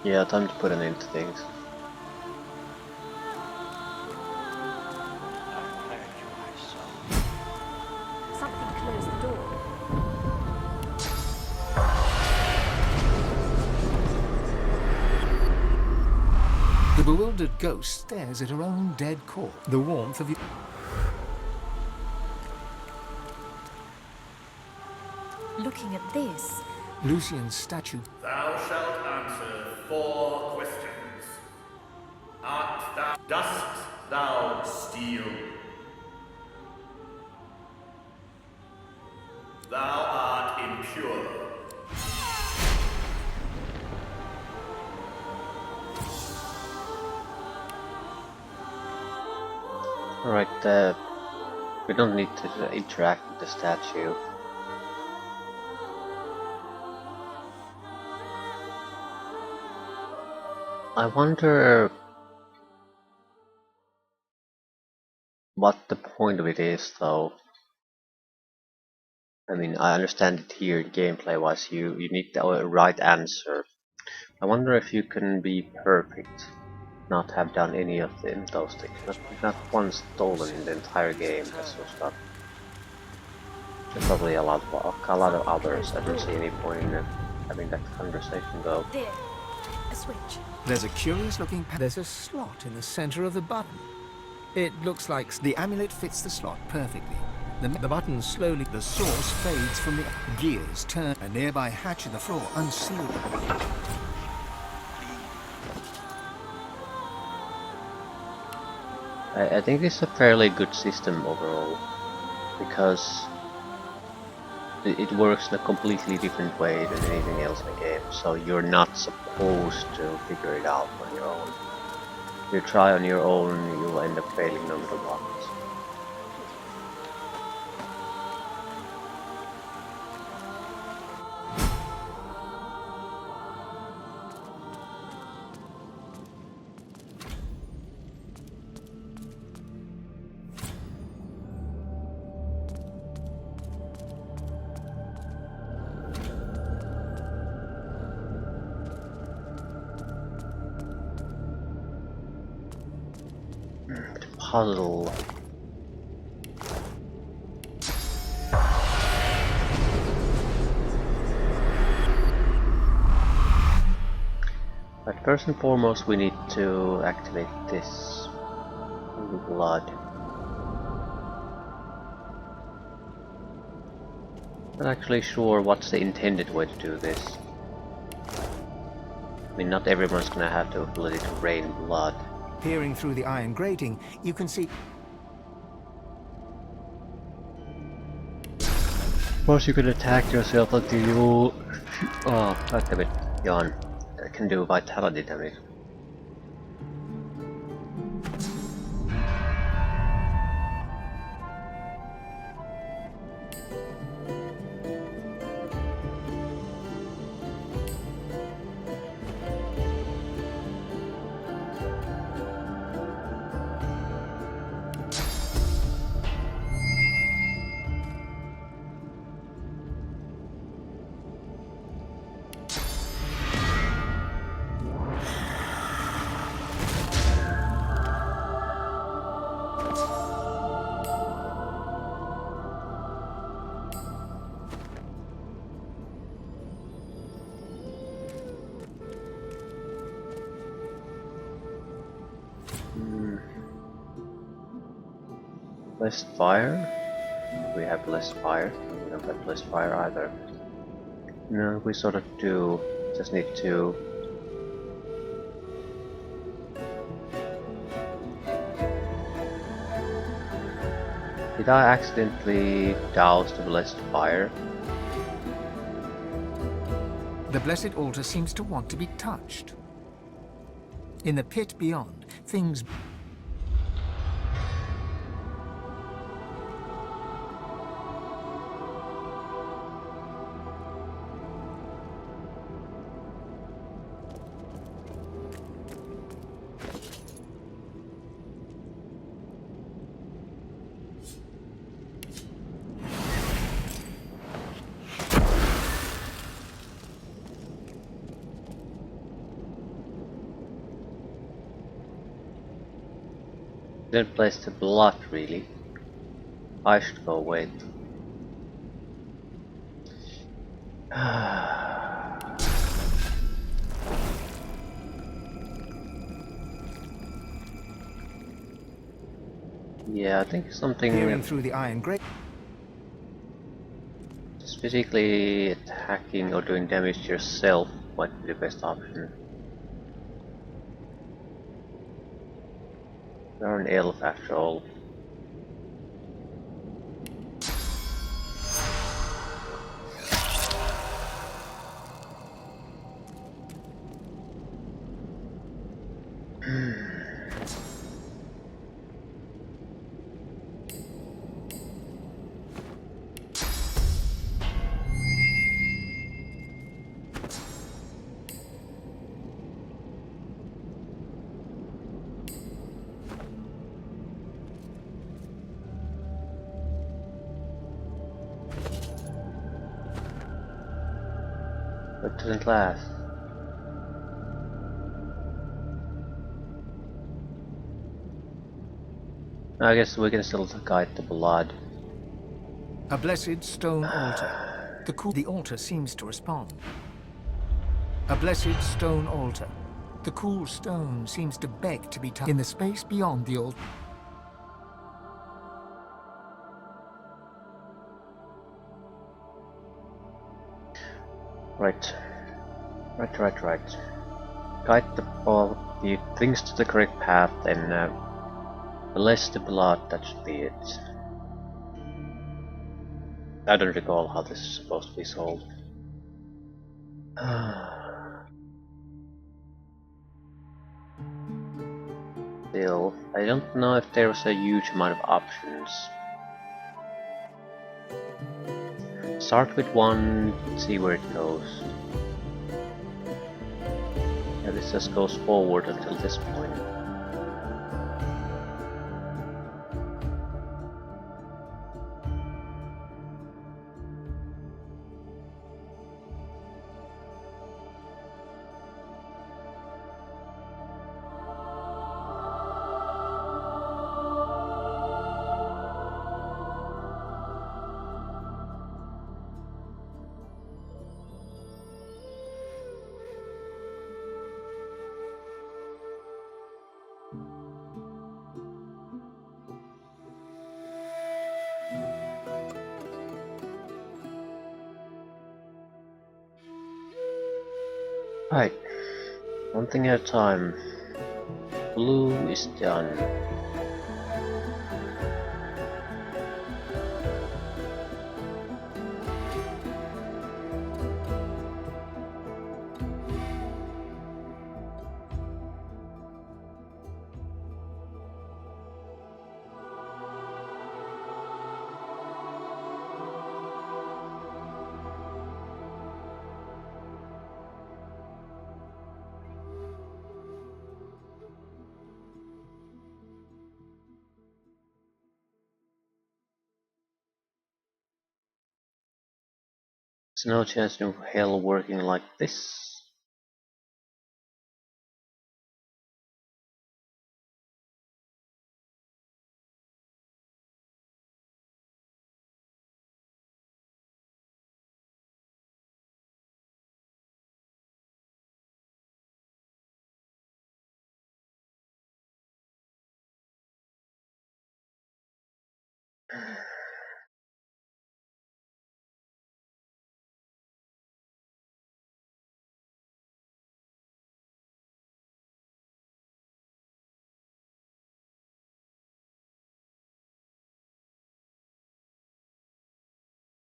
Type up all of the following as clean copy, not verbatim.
Yeah, time to put an end to things. Something closed the door. The bewildered ghost stares at her own dead corpse. The warmth of Looking at this, Lucian's statue. Thou shalt answer 4 questions. Dost thou steal? Thou art impure. Alright, we don't need to interact with the statue. I wonder what the point of it is, though. I mean, I understand it here gameplay-wise, you need the right answer. I wonder if you can be perfect, not have done any of those things, not one stolen in the entire game, that sort of stuff. There's probably a lot of others. I don't see any point in having that conversation though. there, a switch. There's a curious looking there's a slot in the center of the button. It looks like the amulet fits the slot perfectly. The button slowly, the source fades from the gears turn. A nearby hatch in the floor unsealed. I think it's a fairly good system overall, because it works in a completely different way than anything else in the game, so you're not supposed to figure it out on your own. If you try on your own, you'll end up failing no matter what. Puzzle. But first and foremost, we need to activate this blood. Not actually sure what's the intended way to do this. I mean, not everyone's gonna have the ability to rain blood. Peering through the iron grating, you can see. Of course, you can attack yourself until you. Oh, God damn it, yawn. That can do vitality damage. Less fire? We have less fire. We don't have less fire either. No, we sort of do. Just need to. Did I accidentally douse the blessed fire? The blessed altar seems to want to be touched. In the pit beyond, things. Didn't place the blood really. I should go wait. Yeah, I think Peering something through the iron grate. just physically attacking or doing damage to yourself might be the best option. You're an elf after all. But didn't last. I guess we can still guide the blood. A blessed stone altar. The altar seems to respond. A blessed stone altar. The cool stone seems to beg to be touched in the space beyond the altar. Right. Right. Guide the things to the correct path, then bless the blood, that should be it. I don't recall how this is supposed to be solved. Still, I don't know if there's a huge amount of options. Start with one, see where it goes. Yeah, this just goes forward until this point. Right, one thing at a time. Blue is done. There's no chance of hell working like this.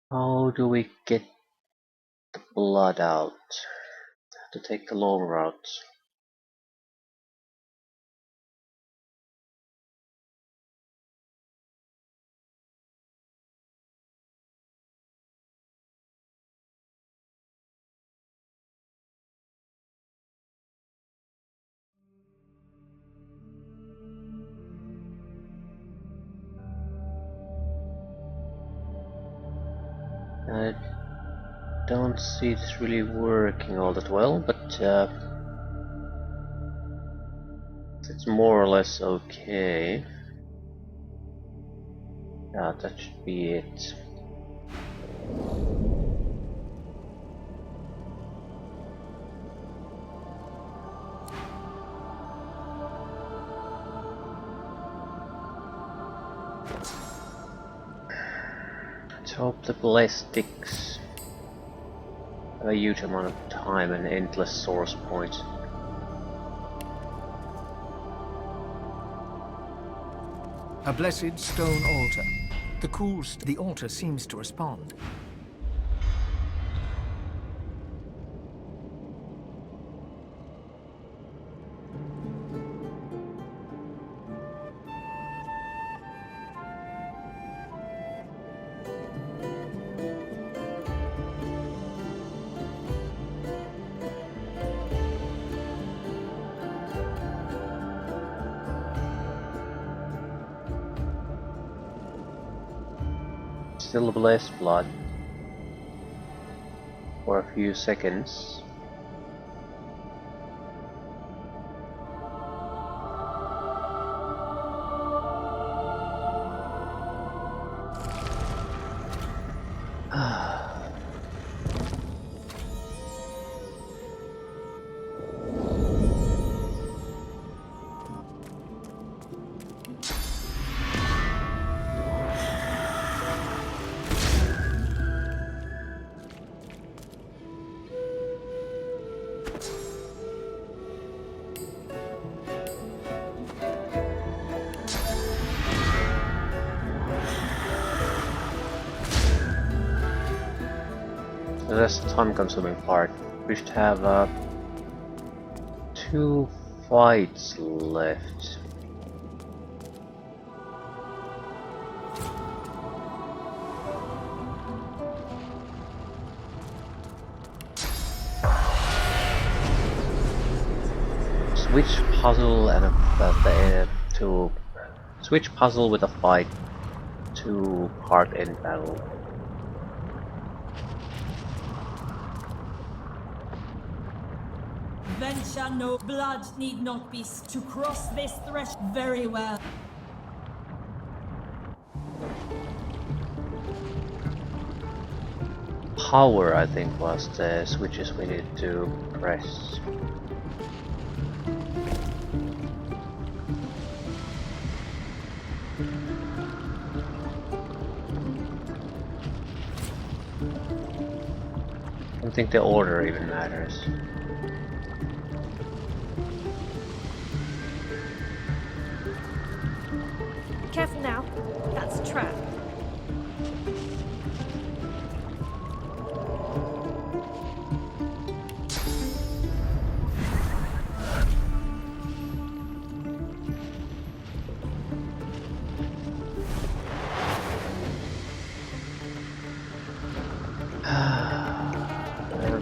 How do we get the blood out? Have to take the long route. I don't see this really working all that well, but it's more or less okay. Yeah, that should be it. Let's hope the ballistics have a huge amount of time and endless source points. A blessed stone altar. The altar seems to respond. Still blessed blood for a few seconds. That's the time-consuming part. We should have 2 fights left. Switch puzzle and to switch puzzle with a fight to hard end battle. Venture no blood need not be to cross this threshold very well. Power, I think, was the switches we needed to press. I don't think the order even matters. Careful now. That's a trap.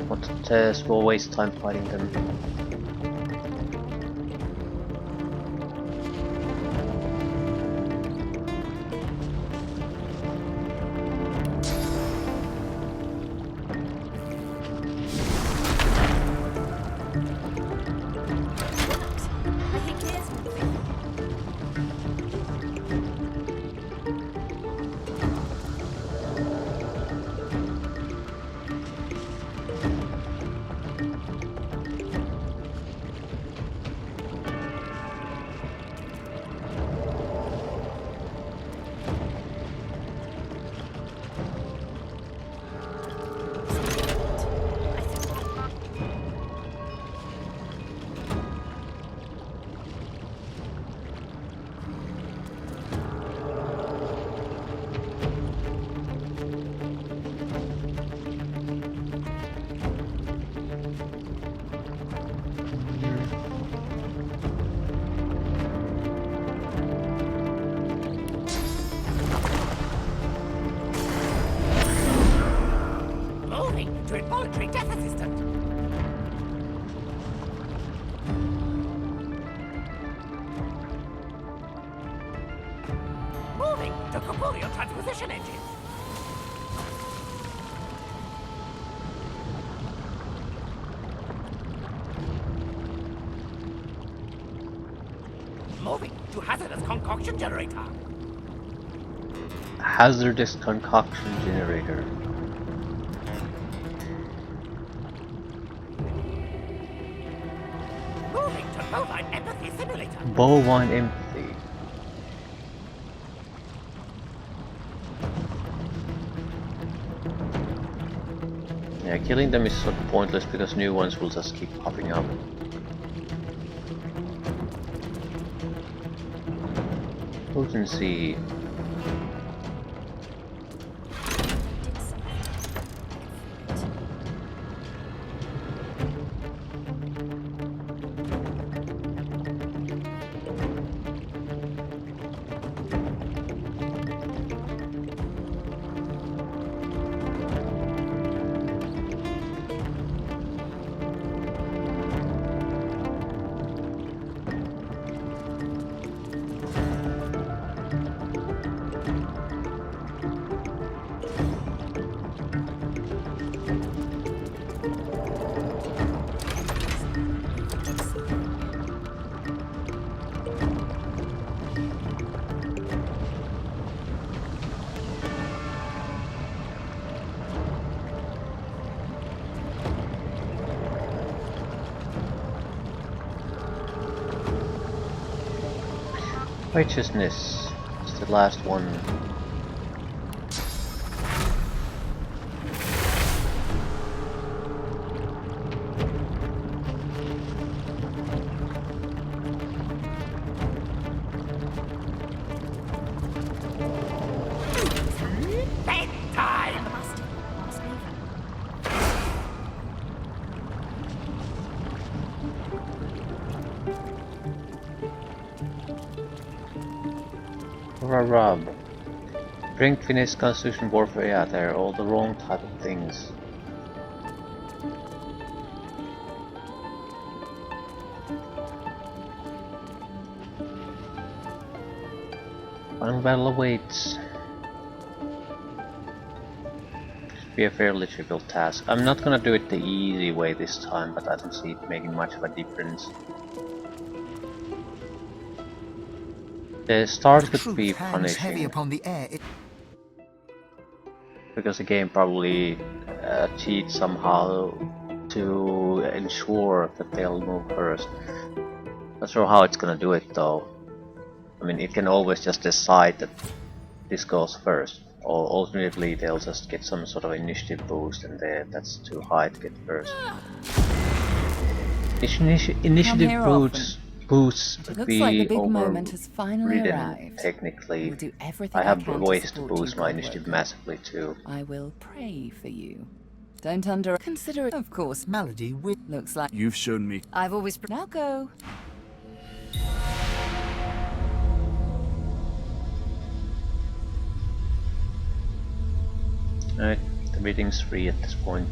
But we'll waste time fighting them. I think gears moving. Moving to involuntary death assistant. Moving to corporeal transposition engine. Moving to hazardous concoction generator. hazardous concoction generator. Moving to bovine empathy simulator. Bovine empathy. Yeah, killing them is sort of pointless because new ones will just keep popping up. Potency. Righteousness is the last one. Bedtime! Rub. Drink, finish, constitution, warfare. Yeah, they're all the wrong type of things. Final battle awaits. Should be a fairly trivial task. I'm not gonna do it the easy way this time, but I don't see it making much of a difference. The start could Truth be hangs heavy punishing, upon the air. because the game probably cheats somehow to ensure that they'll move first. Not sure how it's gonna do it though. I mean, it can always just decide that this goes first, or alternatively they'll just get some sort of initiative boost and that's too high to get first. Initiative here boosts could Looks be like the big moment has finally overridden arrived. technically. We'll do everything I have can ways to support boost you, my God initiative Worker. massively too. I will pray for you. Don't consider it, of course. Malady with Looks like You've shown me. I've always now go. Alright, the meeting's free at this point.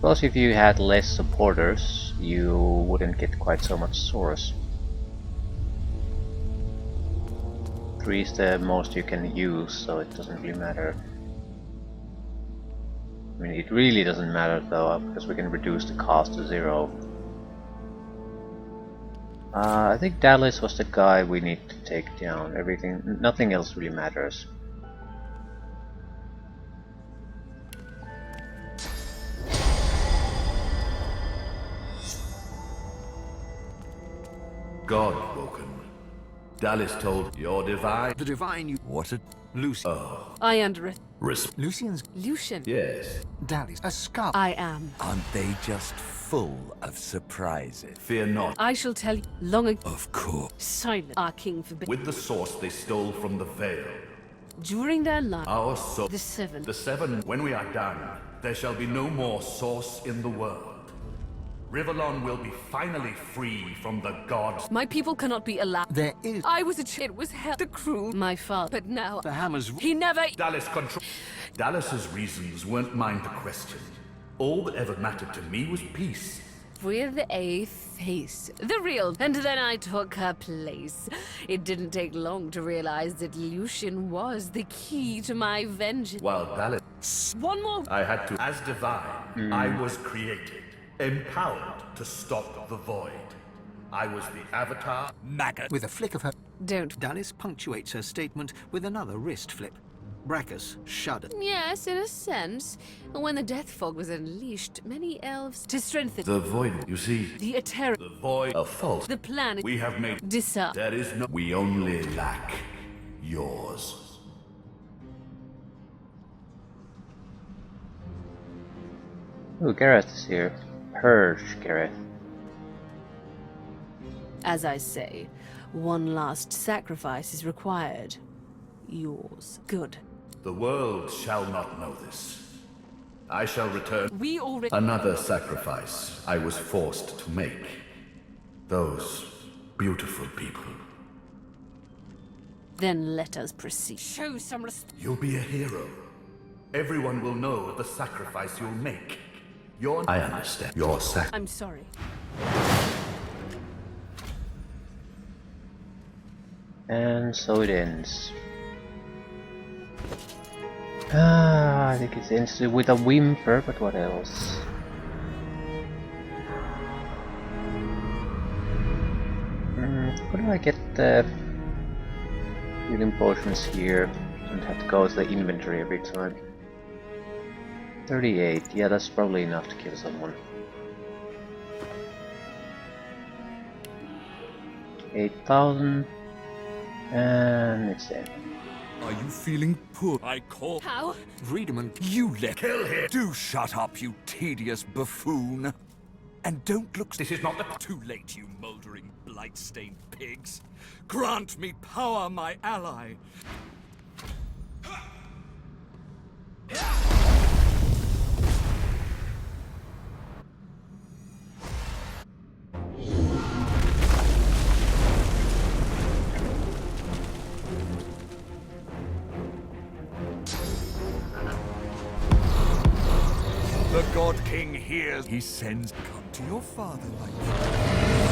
Plus, if you had less supporters, you wouldn't get quite so much source. 3 is the most you can use, so it doesn't really matter. I mean, it really doesn't matter though, because we can reduce the cost to 0. I think Dallas was the guy we need to take down. Nothing else really matters. God woken. Dallas told your divine. the divine you. What a... Lucy. I under Lucian's Lucian. Yes. Dallas. A scar. I am. Aren't they just full of surprises? Fear not. I shall tell you long ago. Of course. Silent, our king forbid. With the source they stole from the veil. During their life, Our soul. the 7. The 7. When we are done, there shall be no more source in the world. Rivellon will be finally free from the gods. My people cannot be allowed. There is I was a child. It was hell. The cruel. My father. But now. the hammers. He never. Dallas control. Dallas's reasons weren't mine to question. All that ever mattered to me was peace. With a face. The real. And then I took her place. It didn't take long to realize that Lucian was the key to my vengeance. While Dallas, One more. I had to. As divine, I was created, empowered to stop the void. I was the avatar. Maggot. With a flick of her, Don't. Dallas punctuates her statement with another wrist flip. Brachus shuddered. Yes, in a sense. When the death fog was unleashed, many elves to strengthen The void, you see, the Eterra, the void of false. the planet We have made. decide. There is no. We only lack yours. Ooh, Gareth is here. Purge, Gareth. As I say, one last sacrifice is required. Yours. Good. The world shall not know this. I shall return. We already. Another sacrifice I was forced to make. Those beautiful people. Then let us proceed. Show some respect. You'll be a hero. Everyone will know of the sacrifice you'll make. I understand. Your sacrifice. I'm sorry. And so it ends. I think it ends with a whimper, but what else? How do I get the healing potions here? Don't have to go to the inventory every time. 38, yeah, that's probably enough to kill someone. 8,000, and it's dead. Are you feeling poor? I call. How? Friedemann, You let. Kill him! Do shut up, you tedious buffoon! And don't look. This is not the. Too late, you mouldering, blight-stained pigs. Grant me power, my ally. The God King hears. He sends. Come to your father, my friend.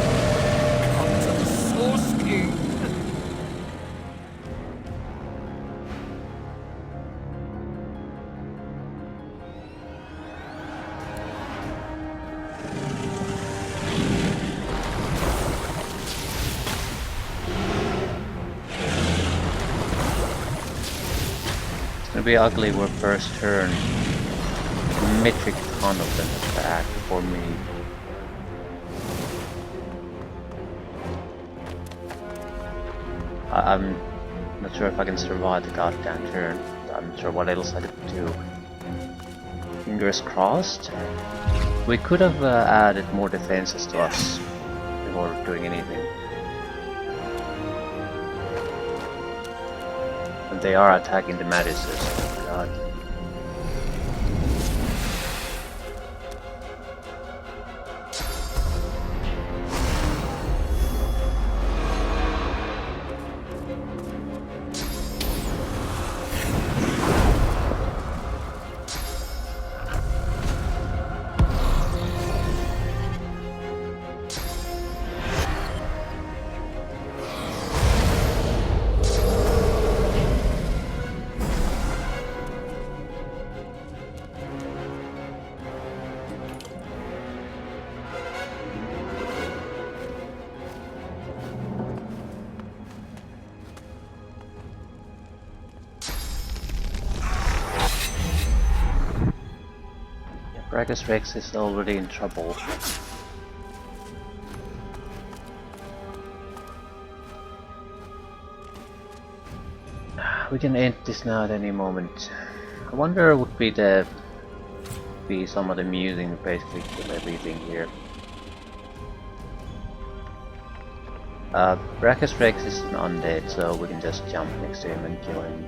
Come to the Source King. It's gonna be ugly with first turn. Metric ton of them attack for me. I'm not sure if I can survive the goddamn turn. I'm not sure what else I could do. Fingers crossed. We could have added more defenses to us before doing anything. And they are attacking the Maduses. Oh god. Bragus Rex is already in trouble. We can end this now at any moment. I wonder would be some of the musing basically kill everything here. Brachus Rex is an undead, so we can just jump next to him and kill him.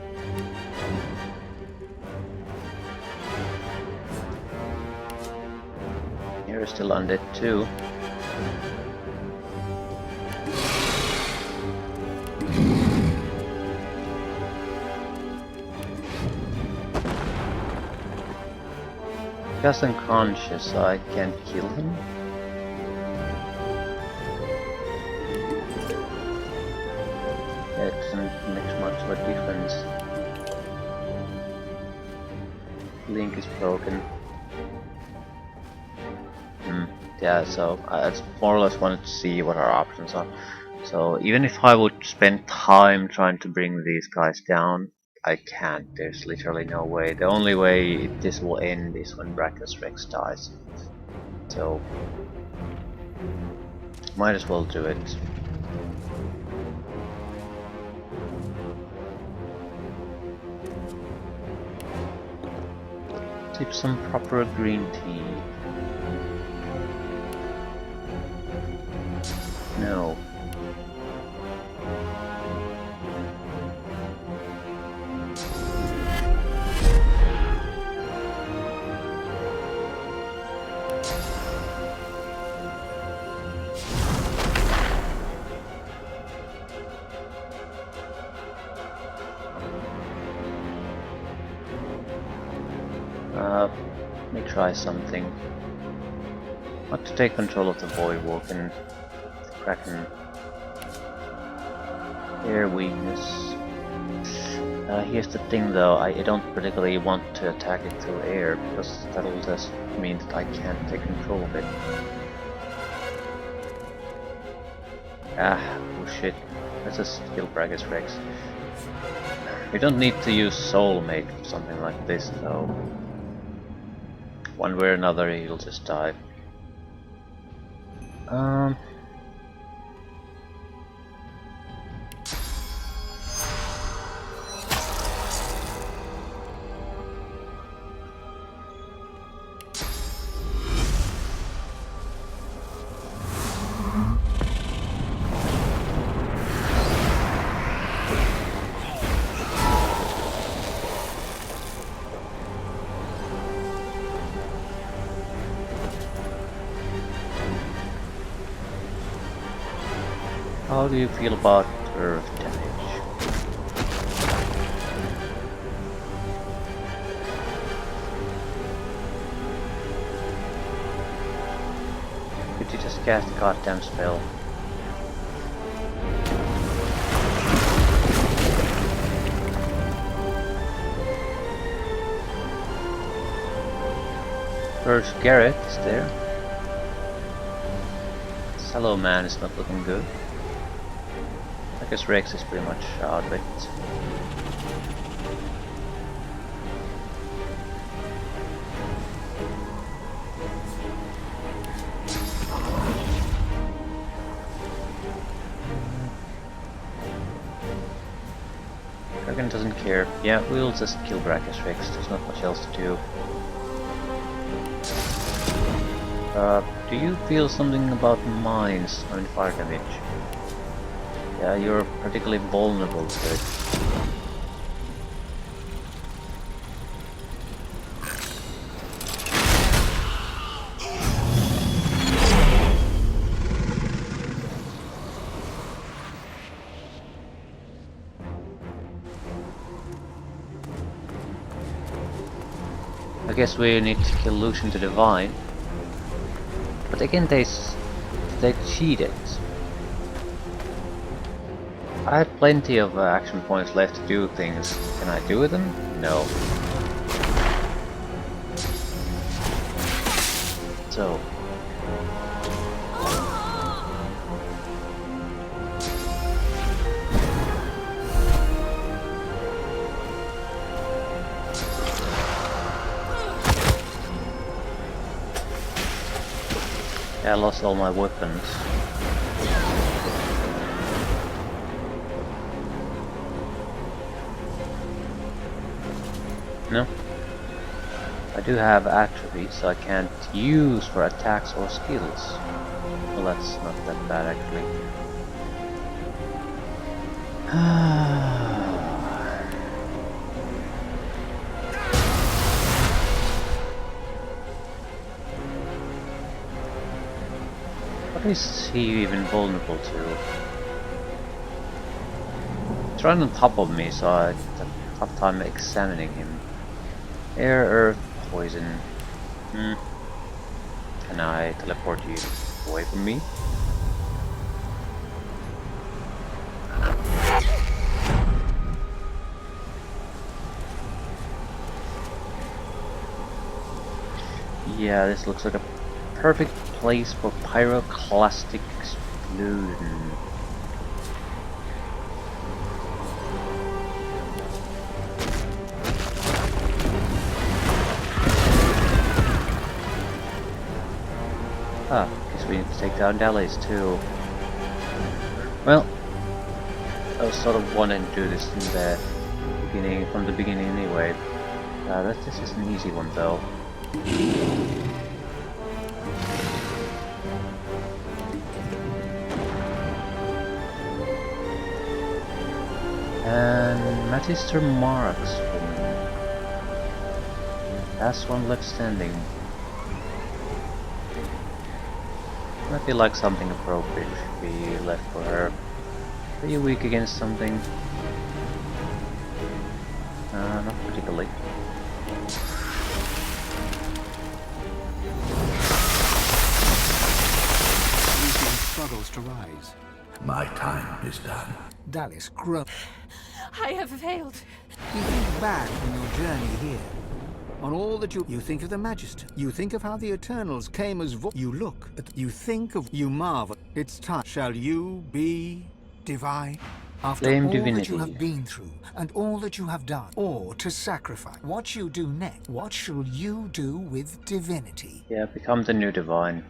You're still undead too. Just unconscious, so I can't kill him. It doesn't make much of a difference. Link is broken. Yeah, so I just more or less wanted to see what our options are. So even if I would spend time trying to bring these guys down, I can't. There's literally no way. The only way this will end is when Brachus Rex dies. So might as well do it. Sip some proper green tea. No. Let me try something. Want to take control of the Void Walk and Kraken. Air weakness. Here's the thing though, I don't particularly want to attack it through air because that'll just mean that I can't take control of it. Oh shit. Let's just kill Brachus Rex. We don't need to use Soulmate for something like this though. One way or another he'll just die. How do you feel about earth damage? Could you just cast a goddamn spell? First Garrett is there. Sallow Man is not looking good. I guess Rex is pretty much out of it. Dragon doesn't care. Yeah, we'll just kill Brachus Rex, there's not much else to do. Do you feel something about mines? I mean fire damage. Yeah, you're particularly vulnerable to it. I guess we need to kill Lucian to Divine. But again, they cheated. I had plenty of action points left to do things. Can I do them? No. So. I lost all my weapons. No. I do have attributes I can't use for attacks or skills. Well, that's not that bad actually. What is he even vulnerable to? He's right on top of me, so I have a tough time examining him. Air, earth, poison. Can I teleport you away from me? Yeah, this looks like a perfect place for pyroclastic explosion. Ah, guess we need to take down Dallas too. Well, I was sort of wanting to do this in the beginning, from the beginning anyway. This is an easy one though. And Magister Marksman. Last one left standing. I feel like something appropriate should be left for her. Are you weak against something? Not particularly. Lucian struggles to rise. My time is done. Dallas groans. I have failed. You think back on your journey here. On all that you think of the Magister. You think of how the Eternals came as you look at, you think of, you marvel. It's time. Shall you be divine? After Claim all divinity. that you have been through, and all that you have done, or to sacrifice, what you do next, what shall you do with divinity? Yeah, become the new divine.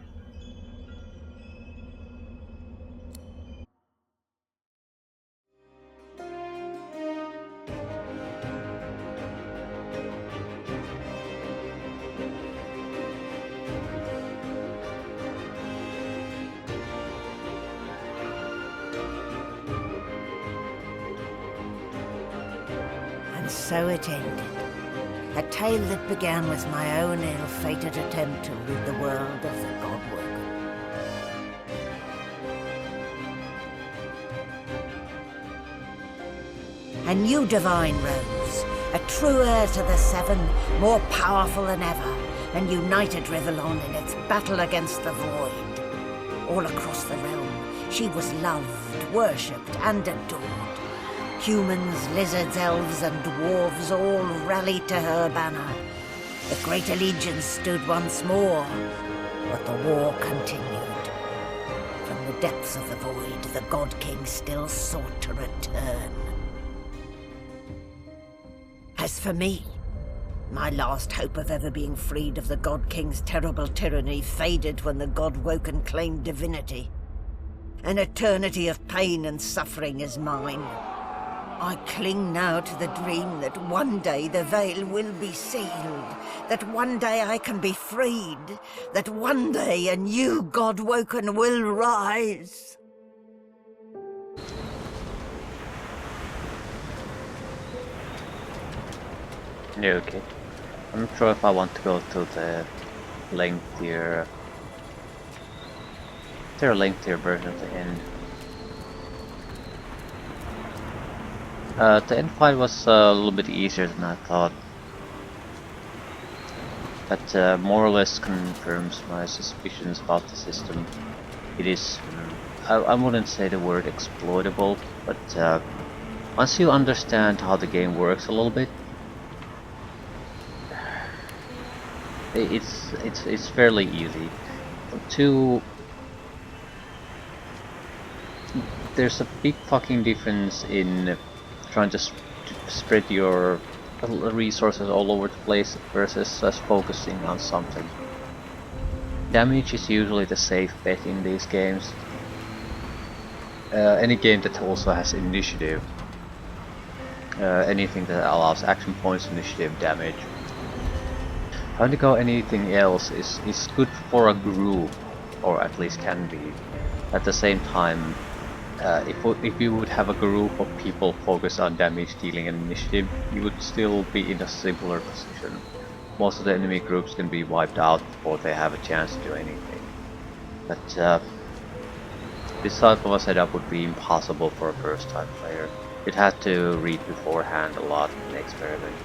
And so it ended. A tale that began with my own ill-fated attempt to rid the world of the Godwoken. A new divine rose, a true heir to the Seven, more powerful than ever, and united Rivellon in its battle against the Void. All across the realm, she was loved, worshipped, and adored. Humans, lizards, elves, and dwarves all rallied to her banner. The great allegiance stood once more, but the war continued. From the depths of the void, the God King still sought to return. As for me, my last hope of ever being freed of the God King's terrible tyranny faded when the Godwoken claimed divinity. An eternity of pain and suffering is mine. I cling now to the dream that one day the veil will be sealed, that one day I can be freed, that one day a new Godwoken will rise. Yeah, okay. I'm not sure if I want to go to the lengthier... Is there a lengthier version of the end? The end fight was a little bit easier than I thought. That more or less confirms my suspicions about the system. It is, I wouldn't say the word exploitable, but once you understand how the game works a little bit, it's fairly easy. There's a big fucking difference in trying to spread your resources all over the place versus us focusing on something. Damage is usually the safe bet in these games. Any game that also has initiative, anything that allows action points, initiative, damage. Trying to go anything else is good for a group, or at least can be. At the same time, if you would have a group of people focused on damage dealing and initiative, you would still be in a simpler position. Most of the enemy groups can be wiped out before they have a chance to do anything. But this type of a setup would be impossible for a first time player. It had to read beforehand a lot in the experiment.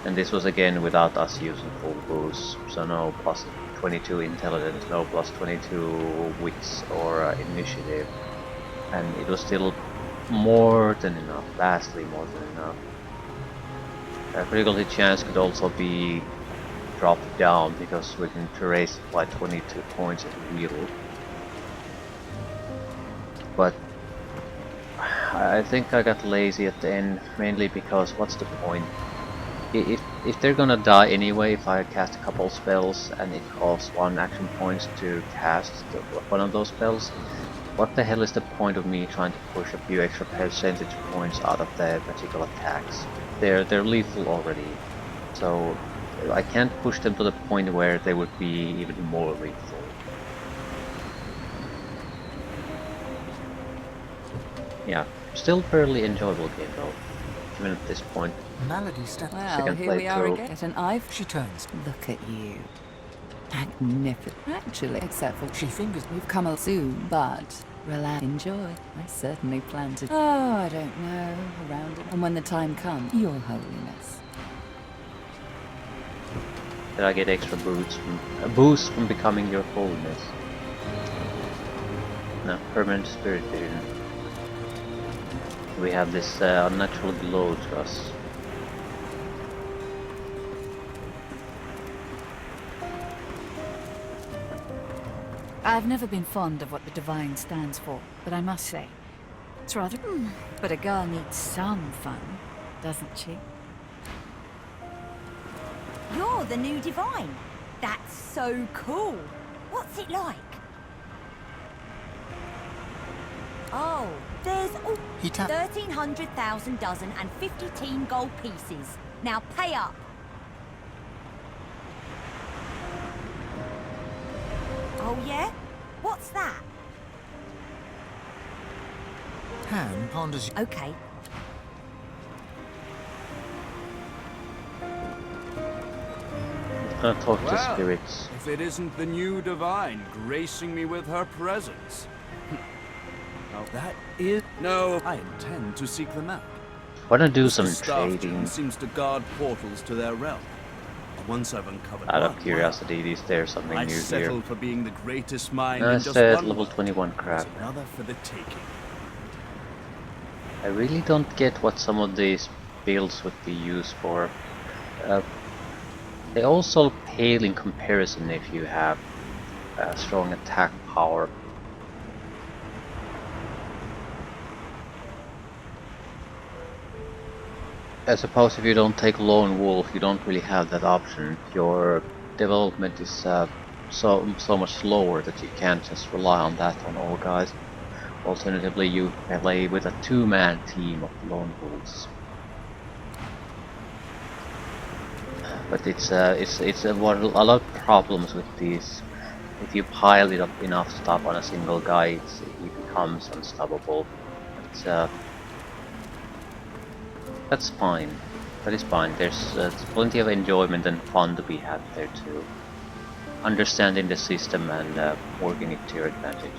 And this was again without us using full boost, so no plus 22 intelligence, no plus 22 wits or initiative. And it was still more than enough, vastly more than enough. Critical hit chance could also be dropped down because we can raise it by 22 points at will. But I think I got lazy at the end, mainly because what's the point? If they're gonna die anyway, if I cast a couple spells and it costs 1 action points to cast one of those spells, what the hell is the point of me trying to push a few extra percentage points out of their magical attacks? They're lethal already, so I can't push them to the point where they would be even more lethal. Yeah, still fairly enjoyable game though, even at this point. Melody steps. Well, Second here we are playthrough. again. Get an eye. She turns. Look at you. Magnificent. Actually, except for She fingers. we've come a soon, but relax, enjoy. I certainly plan to. Oh, I don't know. Around it. And when the time comes, Your Holiness. Did I get extra boost from becoming your holiness? No, permanent spirit vision. We have this unnatural glow to us. I've never been fond of what the Divine stands for, but I must say, it's rather... But a girl needs some fun, doesn't she? You're the new Divine. That's so cool. What's it like? Oh, there's He taps. 1,300,000 dozen and 50 gold pieces. Now pay up. Oh yeah? What's that? Han ponders. Okay. Gonna talk to Well, spirits. if it isn't the new Divine gracing me with her presence. Now that is... No, I intend to seek them out. Wanna do Mr. some Staffton trading? seems to guard portals to their realm. Once I've uncovered Out of one, curiosity, is there something I new settle here? for being the greatest mind I in just said one level world. 21 crap. There's another for the taking. I really don't get what some of these builds would be used for. They also pale in comparison if you have strong attack power. I suppose if you don't take Lone Wolf, you don't really have that option. Your development is so much slower that you can't just rely on that on all guys. Alternatively, you play with a 2-man team of Lone Wolves. But it's a lot of problems with these. If you pile it up enough stuff on a single guy, he becomes unstoppable. But, that's fine. That is fine. There's plenty of enjoyment and fun to be had there too. Understanding the system and working it to your advantage.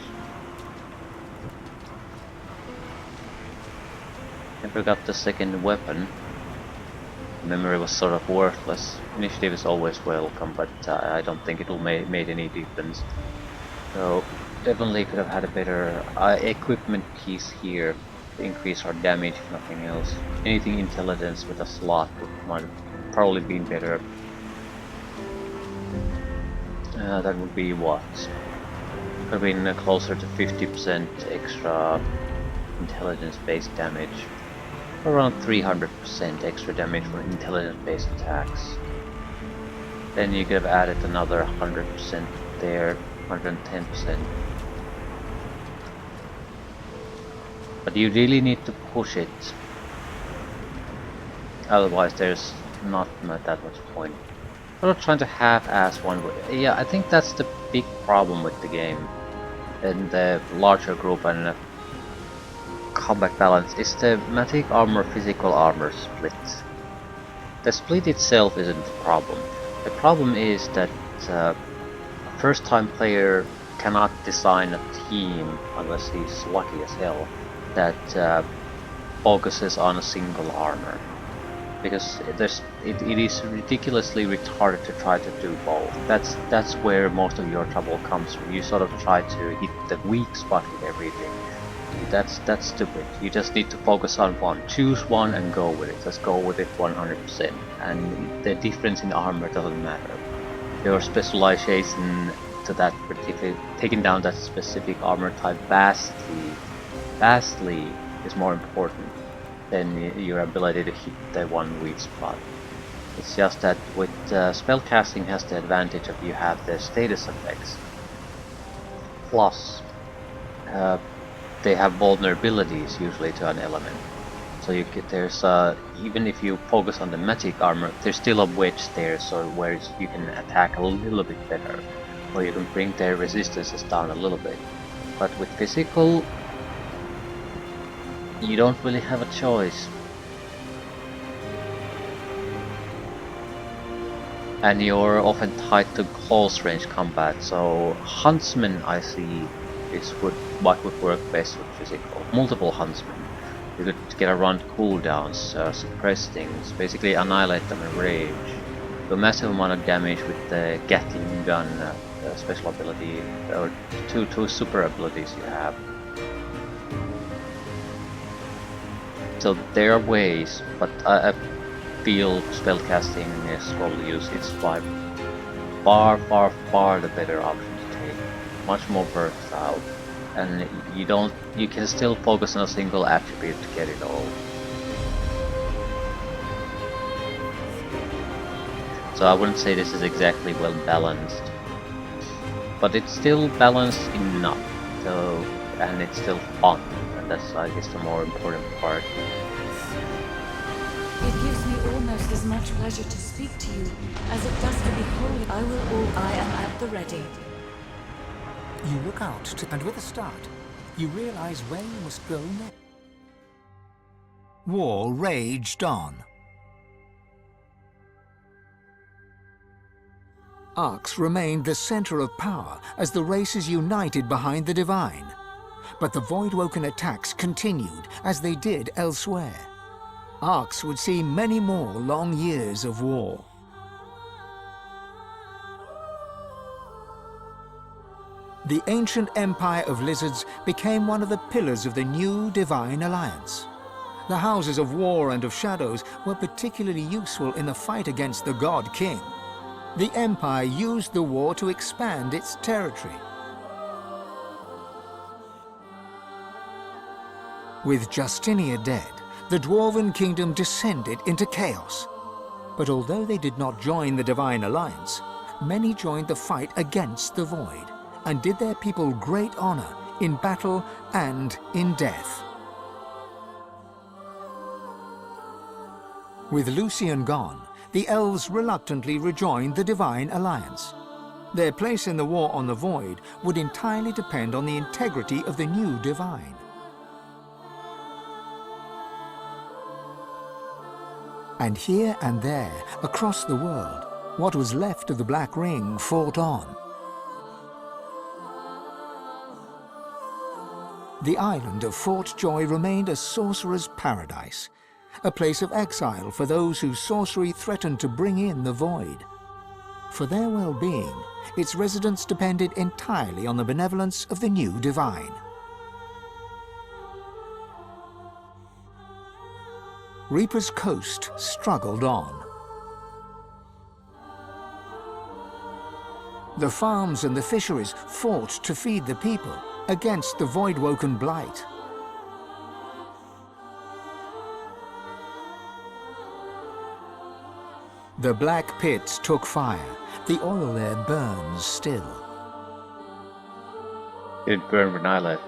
Never got the second weapon. Memory was sort of worthless. Initiative is always welcome, but I don't think it will made any difference. So definitely could have had a better equipment piece here to increase our damage, if nothing else. Anything intelligence with a slot might have probably been better. That would be what? Could have been closer to 50% extra intelligence-based damage. Around 300% extra damage for intelligence-based attacks. Then you could have added another 100% there, 110%. But you really need to push it. Otherwise there's not that much point. I'm not trying to half-ass one. Yeah, I think that's the big problem with the game. And the larger group and combat balance is the magic armor physical armor split. The split itself isn't the problem. The problem is that a first time player cannot design a team unless he's lucky as hell that focuses on a single armor. Because it is ridiculously retarded to try to do both. That's where most of your trouble comes from. You sort of try to hit the weak spot with everything. That's stupid. You just need to focus on one. Choose one and go with it. Just go with it 100%. And the difference in armor doesn't matter. Your specialization to that particular, taking down that specific armor type vastly is more important than your ability to hit the one weak spot. It's just that with spellcasting has the advantage of you have the status effects. Plus, they have vulnerabilities usually to an element. So you get, there's even if you focus on the magic armor, there's still a wedge there, so where you can attack a little bit better, or you can bring their resistances down a little bit. But with physical, you don't really have a choice. And you're often tied to close range combat, so Huntsman I see is what would work best with physical. Multiple Huntsmen. You could get around cooldowns, suppress things, basically annihilate them in rage. Do a massive amount of damage with the Gatling gun special ability, or two super abilities you have. So there are ways, but I feel spellcasting scroll use is by far the better option to take. Much more versatile, and you can still focus on a single attribute to get it all. So I wouldn't say this is exactly well balanced, but it's still balanced enough. So, and it's still fun, and that's I guess the more important part. It gives me almost as much pleasure to speak to you as it does to behold. I am at the ready. You look out and with a start, you realize where you must go next. War raged on. Arx remained the center of power as the races united behind the Divine. But the Voidwoken attacks continued as they did elsewhere. Arx would see many more long years of war. The ancient empire of lizards became one of the pillars of the new Divine Alliance. The houses of war and of shadows were particularly useful in the fight against the God King. The empire used the war to expand its territory. With Justinia dead, the Dwarven Kingdom descended into chaos. But although they did not join the Divine Alliance, many joined the fight against the Void, and did their people great honor in battle and in death. With Lucian gone, the elves reluctantly rejoined the Divine Alliance. Their place in the war on the Void would entirely depend on the integrity of the new Divine. And here and there, across the world, what was left of the Black Ring fought on. The island of Fort Joy remained a sorcerer's paradise, a place of exile for those whose sorcery threatened to bring in the Void. For their well-being, its residents depended entirely on the benevolence of the new Divine. Reaper's Coast struggled on. The farms and the fisheries fought to feed the people against the Voidwoken blight. The black pits took fire. The oil there burns still. It burned when I left.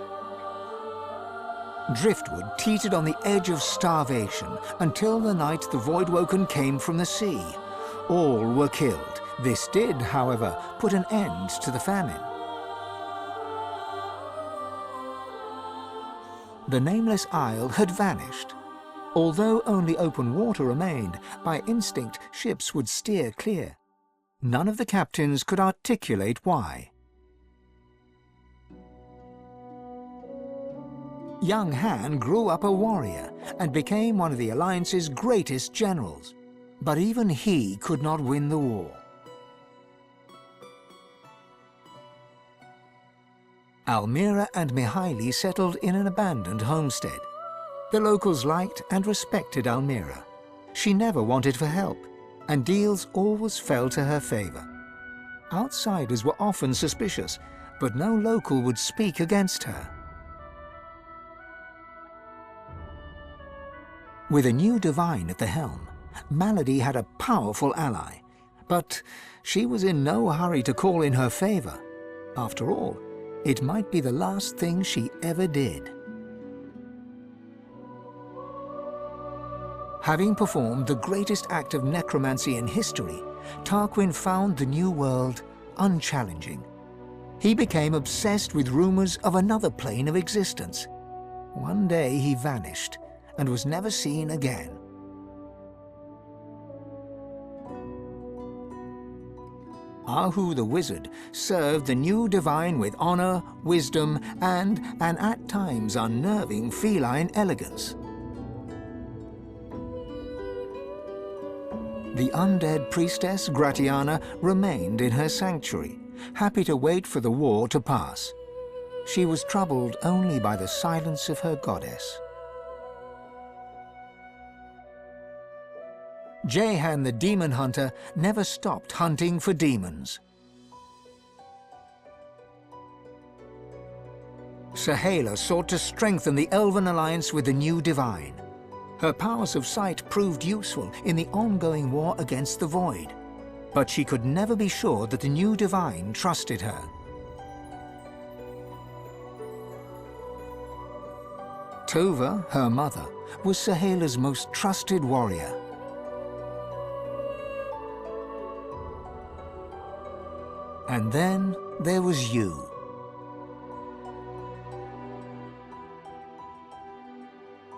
Driftwood teetered on the edge of starvation until the night the Voidwoken came from the sea. All were killed. This did, however, put an end to the famine. The nameless isle had vanished. Although only open water remained, by instinct ships would steer clear. None of the captains could articulate why. Young Han grew up a warrior and became one of the Alliance's greatest generals. But even he could not win the war. Almira and Mihaili settled in an abandoned homestead. The locals liked and respected Almira. She never wanted for help, and deals always fell to her favor. Outsiders were often suspicious, but no local would speak against her. With a new Divine at the helm, Malady had a powerful ally, but she was in no hurry to call in her favor. After all, it might be the last thing she ever did. Having performed the greatest act of necromancy in history, Tarquin found the new world unchallenging. He became obsessed with rumors of another plane of existence. One day he vanished and was never seen again. Ahu the wizard served the new divine with honor, wisdom, and an at times unnerving feline elegance. The undead priestess Gratiana remained in her sanctuary, happy to wait for the war to pass. She was troubled only by the silence of her goddess. Jehan the demon hunter never stopped hunting for demons. Sahala sought to strengthen the elven alliance with the new divine. Her powers of sight proved useful in the ongoing war against the Void, but she could never be sure that the new divine trusted her. Tova, her mother, was Sahala's most trusted warrior. And then there was you.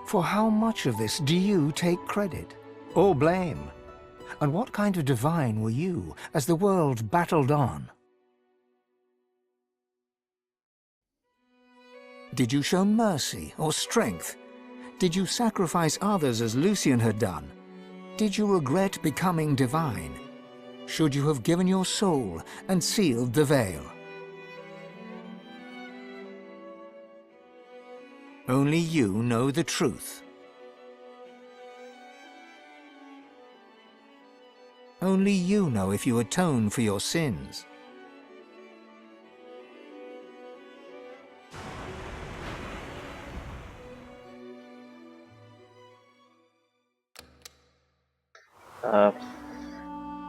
For how much of this do you take credit or blame? And what kind of divine were you as the world battled on? Did you show mercy or strength? Did you sacrifice others as Lucian had done? Did you regret becoming divine? Should you have given your soul and sealed the veil? Only you know the truth. Only you know if you atone for your sins.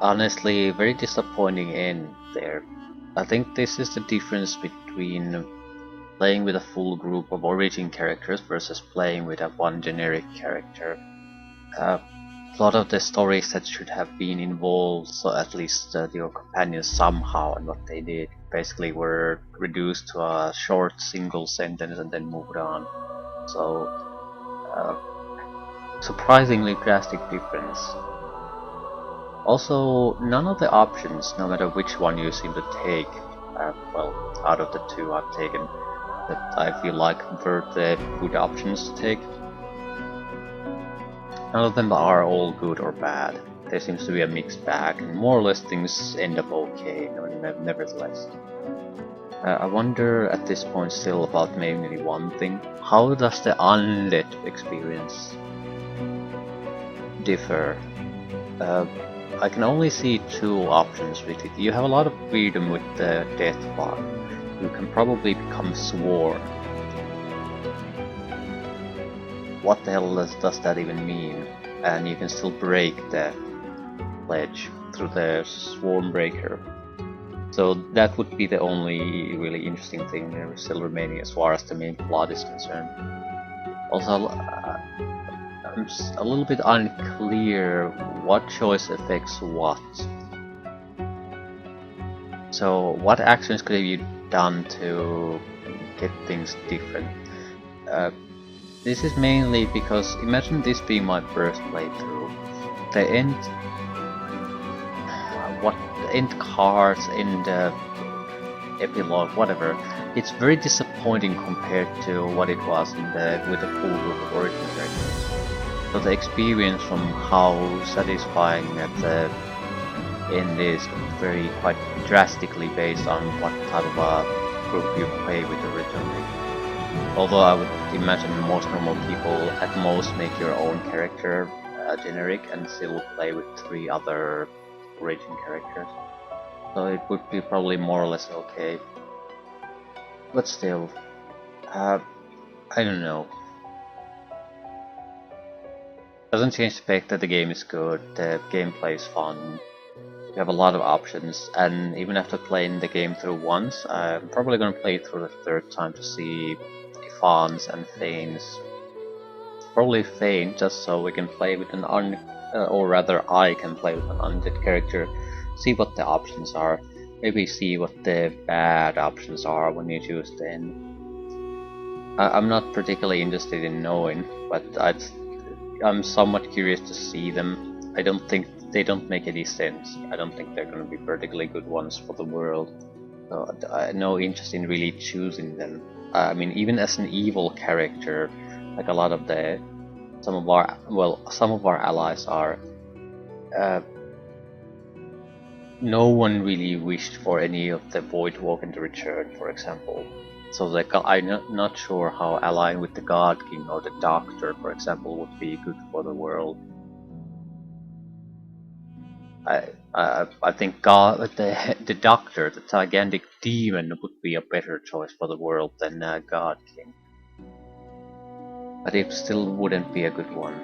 Honestly, very disappointing end there. I think this is the difference between playing with a full group of origin characters versus playing with a one generic character. A lot of the stories that should have been involved, so at least your companions somehow, and what they did basically were reduced to a short single sentence and then moved on. So, surprisingly drastic difference. Also, none of the options, no matter which one you seem to take, well, out of the two I've taken, that I feel like were the good options to take, none of them are all good or bad. There seems to be a mixed bag, and more or less things end up okay, nevertheless. I wonder at this point still about mainly one thing. How does the undead experience differ? I can only see two options with it. You have a lot of freedom with the death bar. You can probably become sworn. What the hell does that even mean? And you can still break the pledge through the sworn breaker. So that would be the only really interesting thing still remaining as far as the main plot is concerned. Also, I'm a little bit unclear what choice affects what. So what actions could have you done to get things different? This is mainly because imagine this being my first playthrough. The end cards, end epilogue, whatever. It's very disappointing compared to what it was with the full group of origin characters. So the experience from how satisfying at the end is very quite drastically based on what type of a group you play with originally. Although I would imagine most normal people at most make your own character generic and still play with 3 other origin characters. So it would be probably more or less okay. But still, I don't know. Doesn't change the fact that the game is good, the gameplay is fun, you have a lot of options, and even after playing the game through once, I'm probably gonna play it through the third time to see Fawns and Thanes. Probably Thane, just so we can play with an or rather I can play with an undead character, see what the options are, maybe see what the bad options are when you choose Thane. I'm not particularly interested in knowing, but I'm somewhat curious to see them. I don't think they don't make any sense. I don't think they're going to be particularly good ones for the world. So I have no interest in really choosing them. I mean, even as an evil character, like a lot of some of our allies are. No one really wished for any of the Void Walk into return, for example. So I'm not sure how allying with the God King or the Doctor, for example, would be good for the world. I think the Doctor, the gigantic demon, would be a better choice for the world than God King. But it still wouldn't be a good one.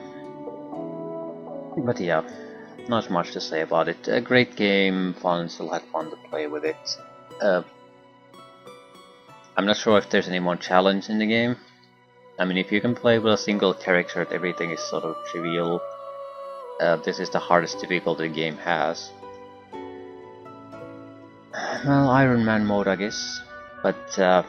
But yeah, not much to say about it. A great game, fun, still had fun to play with it. I'm not sure if there's any more challenge in the game. I mean, if you can play with a single character, everything is sort of trivial. This is the hardest difficulty the game has. Well, Iron Man mode, I guess, but that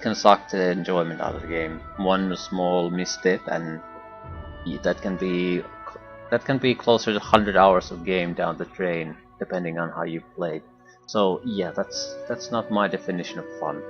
can suck the enjoyment out of the game. One small misstep, and that can be closer to 100 hours of game down the drain, depending on how you played. So yeah, that's not my definition of fun.